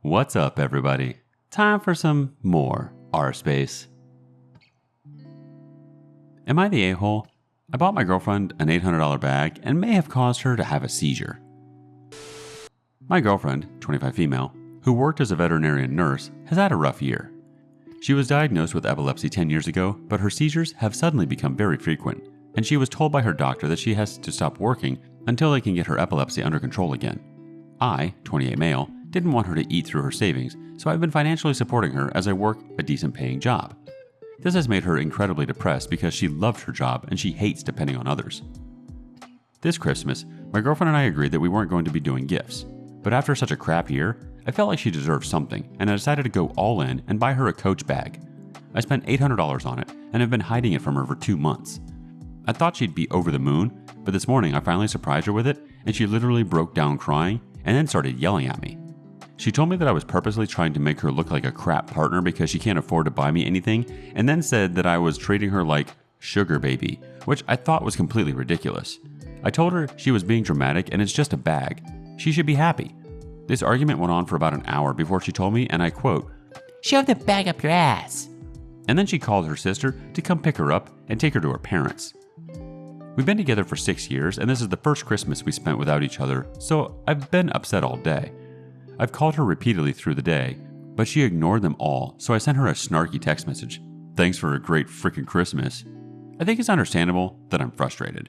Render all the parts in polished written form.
What's up, everybody? Time for some more rSpace. Am I the a-hole? I bought my girlfriend an $800 bag and may have caused her to have a seizure. My girlfriend, 25 female, who worked as a veterinarian nurse, has had a rough year. She was diagnosed with epilepsy 10 years ago, but her seizures have suddenly become very frequent, and she was told by her doctor that she has to stop working until they can get her epilepsy under control again. I, 28 male, didn't want her to eat through her savings, so I've been financially supporting her as I work a decent paying job. This has made her incredibly depressed because she loved her job and she hates depending on others. This Christmas, my girlfriend and I agreed that we weren't going to be doing gifts, but after such a crap year, I felt like she deserved something and I decided to go all in and buy her a Coach bag. I spent $800 on it and have been hiding it from her for 2 months. I thought she'd be over the moon, but this morning I finally surprised her with it and she literally broke down crying and then started yelling at me. She told me that I was purposely trying to make her look like a crap partner because she can't afford to buy me anything, and then said that I was treating her like sugar baby, which I thought was completely ridiculous. I told her she was being dramatic and it's just a bag. She should be happy. This argument went on for about an hour before she told me, and I quote, "Shove the bag up your ass." And then she called her sister to come pick her up and take her to her parents. We've been together for 6 years, and this is the first Christmas we spent without each other, so I've been upset all day. I've called her repeatedly through the day, but she ignored them all, so I sent her a snarky text message. "Thanks for a great freaking Christmas." I think it's understandable that I'm frustrated.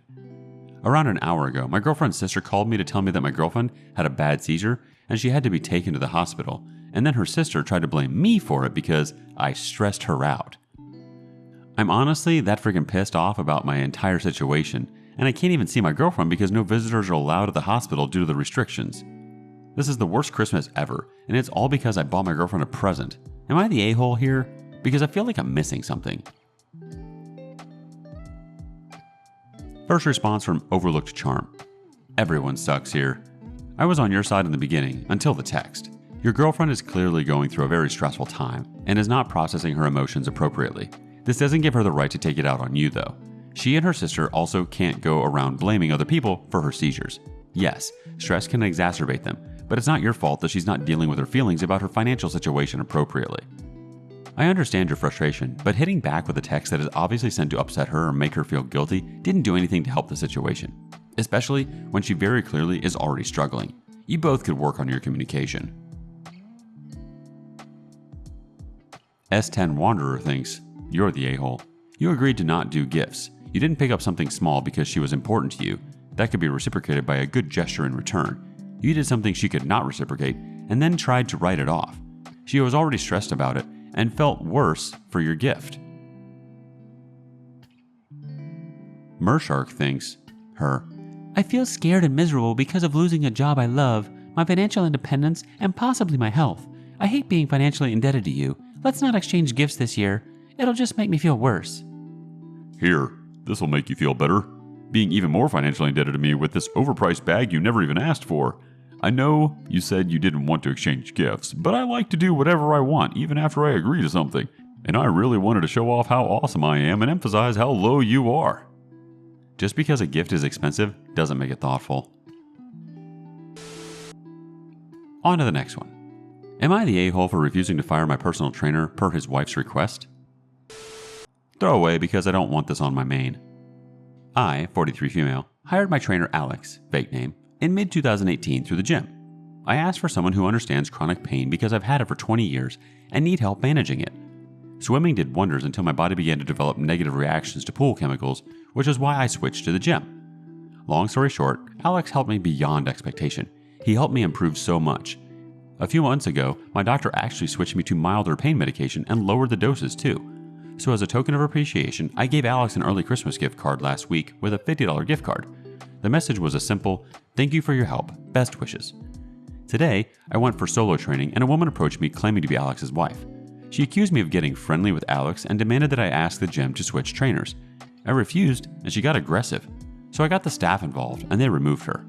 Around an hour ago, my girlfriend's sister called me to tell me that my girlfriend had a bad seizure and she had to be taken to the hospital, and then her sister tried to blame me for it because I stressed her out. I'm honestly that freaking pissed off about my entire situation, and I can't even see my girlfriend because no visitors are allowed at the hospital due to the restrictions. This is the worst Christmas ever, and it's all because I bought my girlfriend a present. Am I the a-hole here? Because I feel like I'm missing something. First response from Overlooked Charm. Everyone sucks here. I was on your side in the beginning, until the text. Your girlfriend is clearly going through a very stressful time, and is not processing her emotions appropriately. This doesn't give her the right to take it out on you though. She and her sister also can't go around blaming other people for her seizures. Yes, stress can exacerbate them, but it's not your fault that she's not dealing with her feelings about her financial situation appropriately. I understand your frustration, but hitting back with a text that is obviously sent to upset her or make her feel guilty didn't do anything to help the situation, especially when she very clearly is already struggling. You both could work on your communication. S10 Wanderer thinks, you're the a-hole. You agreed to not do gifts. You didn't pick up something small because she was important to you. That could be reciprocated by a good gesture in return. You did something she could not reciprocate and then tried to write it off. She was already stressed about it and felt worse for your gift. Mershark thinks, her, I feel scared and miserable because of losing a job I love, my financial independence, and possibly my health. I hate being financially indebted to you. Let's not exchange gifts this year. It'll just make me feel worse. Here, this'll make you feel better. Being even more financially indebted to me with this overpriced bag you never even asked for. I know you said you didn't want to exchange gifts, but I like to do whatever I want even after I agree to something. And I really wanted to show off how awesome I am and emphasize how low you are. Just because a gift is expensive doesn't make it thoughtful. On to the next one. Am I the a-hole for refusing to fire my personal trainer per his wife's request? Throw away because I don't want this on my main. I, 43 female, hired my trainer Alex, fake name, in mid-2018 through the gym. I asked for someone who understands chronic pain because I've had it for 20 years and need help managing it. Swimming did wonders until my body began to develop negative reactions to pool chemicals, which is why I switched to the gym. Long story short, Alex helped me beyond expectation. He helped me improve so much. A few months ago, my doctor actually switched me to milder pain medication and lowered the doses too. So as a token of appreciation, I gave Alex an early Christmas gift card last week with a $50 gift card. The message was a simple, "Thank you for your help. Best wishes." Today, I went for solo training and a woman approached me claiming to be Alex's wife. She accused me of getting friendly with Alex and demanded that I ask the gym to switch trainers. I refused and she got aggressive, so I got the staff involved and they removed her.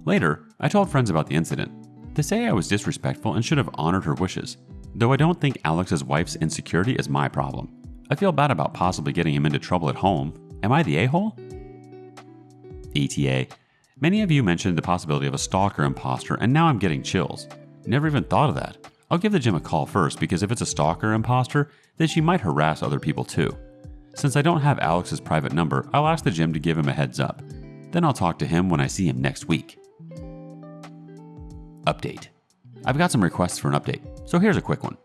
Later, I told friends about the incident. They say I was disrespectful and should have honored her wishes, though I don't think Alex's wife's insecurity is my problem. I feel bad about possibly getting him into trouble at home. Am I the a-hole? ETA. Many of you mentioned the possibility of a stalker imposter, and now I'm getting chills. Never even thought of that. I'll give the gym a call first because if it's a stalker imposter, then she might harass other people too. Since I don't have Alex's private number, I'll ask the gym to give him a heads up. Then I'll talk to him when I see him next week. Update. I've got some requests for an update, so here's a quick one.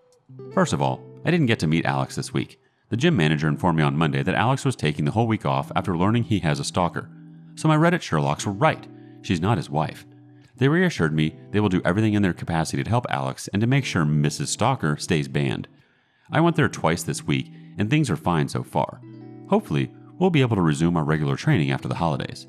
First of all, I didn't get to meet Alex this week. The gym manager informed me on Monday that Alex was taking the whole week off after learning he has a stalker. So my Reddit Sherlocks were right. She's not his wife. They reassured me they will do everything in their capacity to help Alex and to make sure Mrs. Stalker stays banned. I went there twice this week and things are fine so far. Hopefully, we'll be able to resume our regular training after the holidays.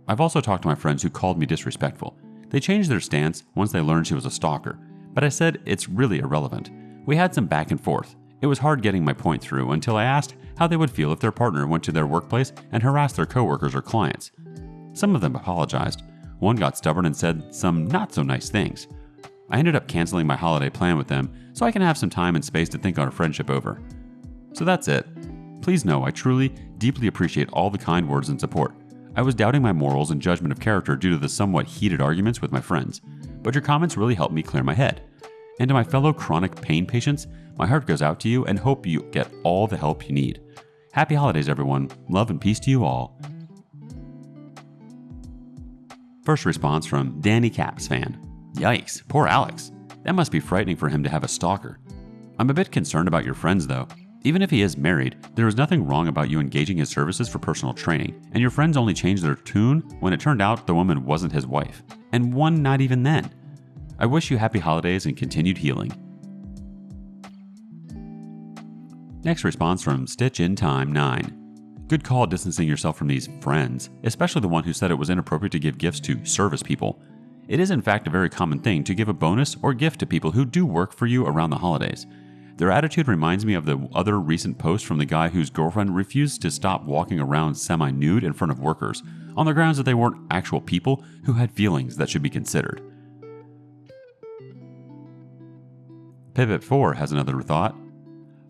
I've also talked to my friends who called me disrespectful. They changed their stance once they learned she was a stalker, but I said it's really irrelevant. We had some back and forth. It was hard getting my point through until I asked how they would feel if their partner went to their workplace and harassed their coworkers or clients. Some of them apologized. One got stubborn and said some not so nice things. I ended up canceling my holiday plan with them so I can have some time and space to think our friendship over. So that's it. Please know I truly, deeply appreciate all the kind words and support. I was doubting my morals and judgment of character due to the somewhat heated arguments with my friends, but your comments really helped me clear my head. And to my fellow chronic pain patients, my heart goes out to you and hope you get all the help you need. Happy holidays, everyone. Love and peace to you all. First response from Danny Caps fan. Yikes, poor Alex. That must be frightening for him to have a stalker. I'm a bit concerned about your friends though. Even if he is married, there is nothing wrong about you engaging his services for personal training, and your friends only changed their tune when it turned out the woman wasn't his wife. And one not even then. I wish you happy holidays and continued healing. Next response from Stitch in Time 9. Good call distancing yourself from these friends, especially the one who said it was inappropriate to give gifts to service people. It is in fact a very common thing to give a bonus or gift to people who do work for you around the holidays. Their attitude reminds me of the other recent post from the guy whose girlfriend refused to stop walking around semi-nude in front of workers, on the grounds that they weren't actual people who had feelings that should be considered. Pivot 4 has another thought.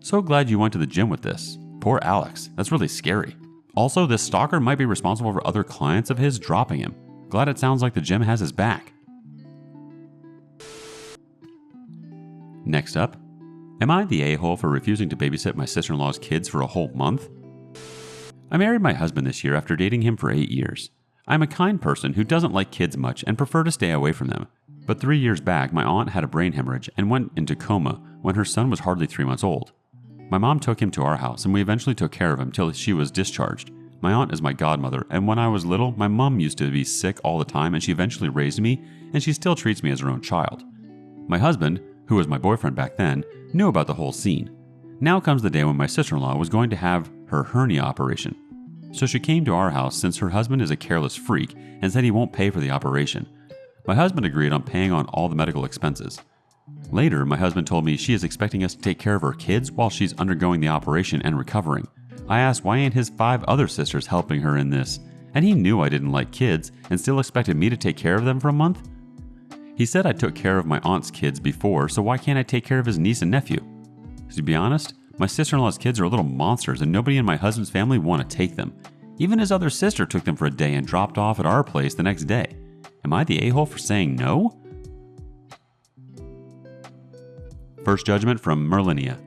So glad you went to the gym with this. Poor Alex, that's really scary. Also, this stalker might be responsible for other clients of his dropping him. Glad it sounds like the gym has his back. Next up, am I the a-hole for refusing to babysit my sister-in-law's kids for a whole month? I married my husband this year after dating him for 8 years. I'm a kind person who doesn't like kids much and prefer to stay away from them. But 3 years back, my aunt had a brain hemorrhage and went into coma when her son was hardly 3 months old. My mom took him to our house and we eventually took care of him till she was discharged. My aunt is my godmother, and when I was little, my mom used to be sick all the time and she eventually raised me, and she still treats me as her own child. My husband, who was my boyfriend back then, knew about the whole scene. Now comes the day when my sister-in-law was going to have her hernia operation. So she came to our house since her husband is a careless freak and said he won't pay for the operation. My husband agreed on paying on all the medical expenses. Later, my husband told me she is expecting us to take care of her kids while she's undergoing the operation and recovering. I asked why ain't his 5 other sisters helping her in this, and he knew I didn't like kids and still expected me to take care of them for a month? He said I took care of my aunt's kids before, so why can't I take care of his niece and nephew? To be honest, my sister-in-law's kids are little monsters and nobody in my husband's family want to take them. Even his other sister took them for a day and dropped off at our place the next day. Am I the a-hole for saying no? First judgment from Merlinia.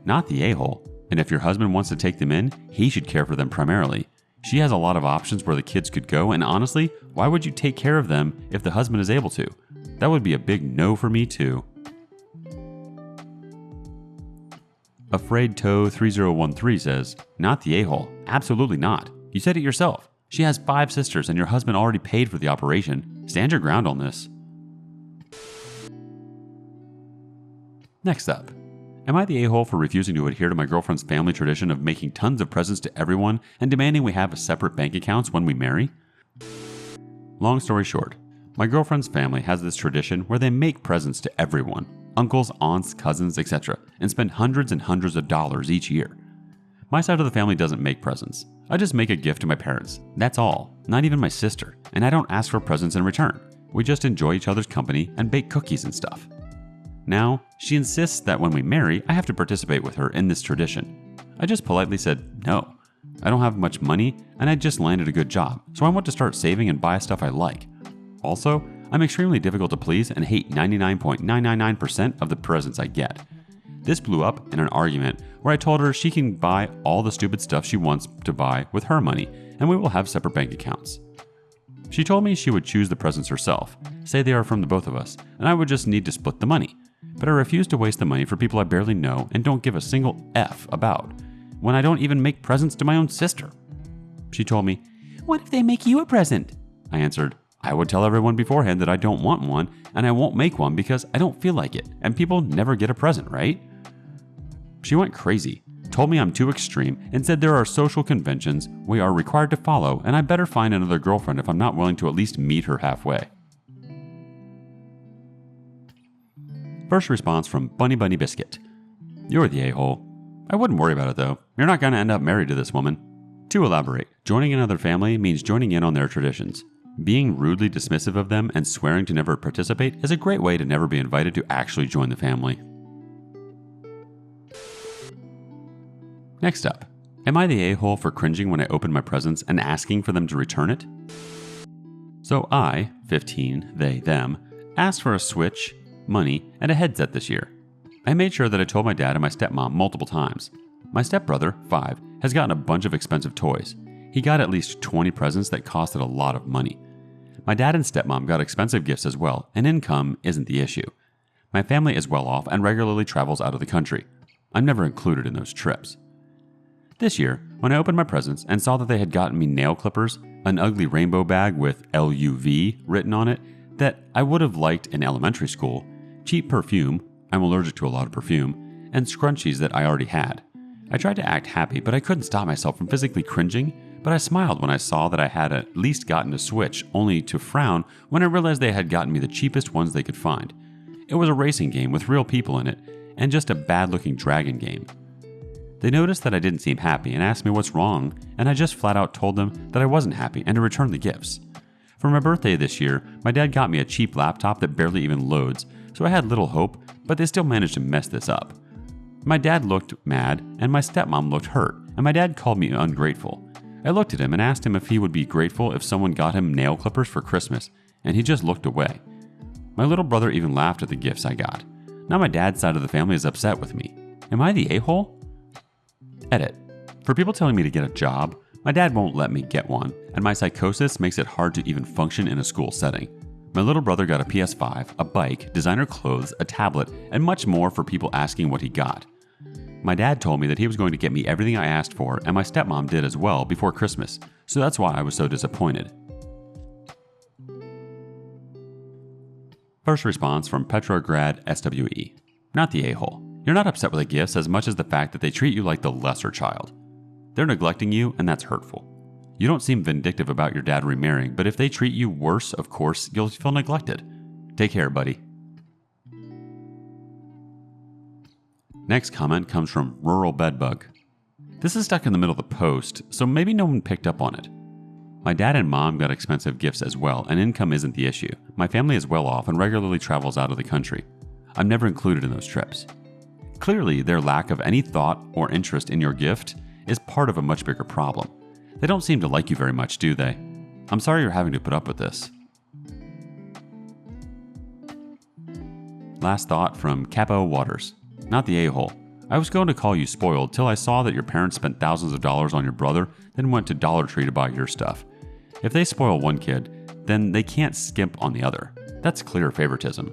Not the a-hole. And if your husband wants to take them in, he should care for them primarily. She has a lot of options where the kids could go, and honestly, why would you take care of them if the husband is able to? That would be a big no for me too. Afraid Toe 3013 says, not the a-hole. Absolutely not. You said it yourself. She has 5 sisters and your husband already paid for the operation. Stand your ground on this. Next up, am I the a-hole for refusing to adhere to my girlfriend's family tradition of making tons of presents to everyone and demanding we have separate bank accounts when we marry? Long story short, my girlfriend's family has this tradition where they make presents to everyone, uncles, aunts, cousins, etc., and spend hundreds and hundreds of dollars each year. My side of the family doesn't make presents. I just make a gift to my parents. That's all, not even my sister, and I don't ask for presents in return. We just enjoy each other's company and bake cookies and stuff. Now, she insists that when we marry, I have to participate with her in this tradition. I just politely said no. I don't have much money, and I just landed a good job, so I want to start saving and buy stuff I like. Also, I'm extremely difficult to please and hate 99.999% of the presents I get. This blew up in an argument where I told her she can buy all the stupid stuff she wants to buy with her money, and we will have separate bank accounts. She told me she would choose the presents herself, say they are from the both of us, and I would just need to split the money. But I refuse to waste the money for people I barely know and don't give a single F about, when I don't even make presents to my own sister. She told me, "What if they make you a present?" I answered, "I would tell everyone beforehand that I don't want one, and I won't make one because I don't feel like it, and people never get a present, right?" She went crazy, told me I'm too extreme, and said there are social conventions we are required to follow, and I better find another girlfriend if I'm not willing to at least meet her halfway. First response from Bunny Bunny Biscuit. You're the a-hole. I wouldn't worry about it though. You're not going to end up married to this woman. To elaborate, joining another family means joining in on their traditions. Being rudely dismissive of them and swearing to never participate is a great way to never be invited to actually join the family. Next up, am I the a-hole for cringing when I open my presents and asking for them to return it? So I, 15, they, them, asked for a Switch, money, and a headset this year. I made sure that I told my dad and my stepmom multiple times. My stepbrother, 5, has gotten a bunch of expensive toys. He got at least 20 presents that costed a lot of money. My dad and stepmom got expensive gifts as well, and income isn't the issue. My family is well off and regularly travels out of the country. I'm never included in those trips. This year, when I opened my presents and saw that they had gotten me nail clippers, an ugly rainbow bag with LUV written on it that I would have liked in elementary school, cheap perfume, I'm allergic to a lot of perfume, and scrunchies that I already had. I tried to act happy, but I couldn't stop myself from physically cringing, but I smiled when I saw that I had at least gotten a Switch, only to frown when I realized they had gotten me the cheapest ones they could find. It was a racing game with real people in it, and just a bad-looking dragon game. They noticed that I didn't seem happy and asked me what's wrong, and I just flat out told them that I wasn't happy and to return the gifts. For my birthday this year, my dad got me a cheap laptop that barely even loads, so I had little hope, but they still managed to mess this up. My dad looked mad, and my stepmom looked hurt, and my dad called me ungrateful. I looked at him and asked him if he would be grateful if someone got him nail clippers for Christmas, and he just looked away. My little brother even laughed at the gifts I got. Now my dad's side of the family is upset with me. Am I the a-hole? Edit. For people telling me to get a job, my dad won't let me get one, and my psychosis makes it hard to even function in a school setting. My little brother got a PS5, a bike, designer clothes, a tablet, and much more for people asking what he got. My dad told me that he was going to get me everything I asked for, and my stepmom did as well before Christmas, so that's why I was so disappointed. First response from Petrograd SWE. Not the a-hole. You're not upset with the gifts as much as the fact that they treat you like the lesser child. They're neglecting you, and that's hurtful. You don't seem vindictive about your dad remarrying, but if they treat you worse, of course, you'll feel neglected. Take care, buddy. Next comment comes from Rural Bedbug. This is stuck in the middle of the post, so maybe no one picked up on it. My dad and mom got expensive gifts as well, and income isn't the issue. My family is well off and regularly travels out of the country. I'm never included in those trips. Clearly, their lack of any thought or interest in your gift is part of a much bigger problem. They don't seem to like you very much, do they? I'm sorry you're having to put up with this. Last thought from Capo Waters. Not the a-hole. I was going to call you spoiled till I saw that your parents spent thousands of dollars on your brother, then went to Dollar Tree to buy your stuff. If they spoil one kid, then they can't skimp on the other. That's clear favoritism.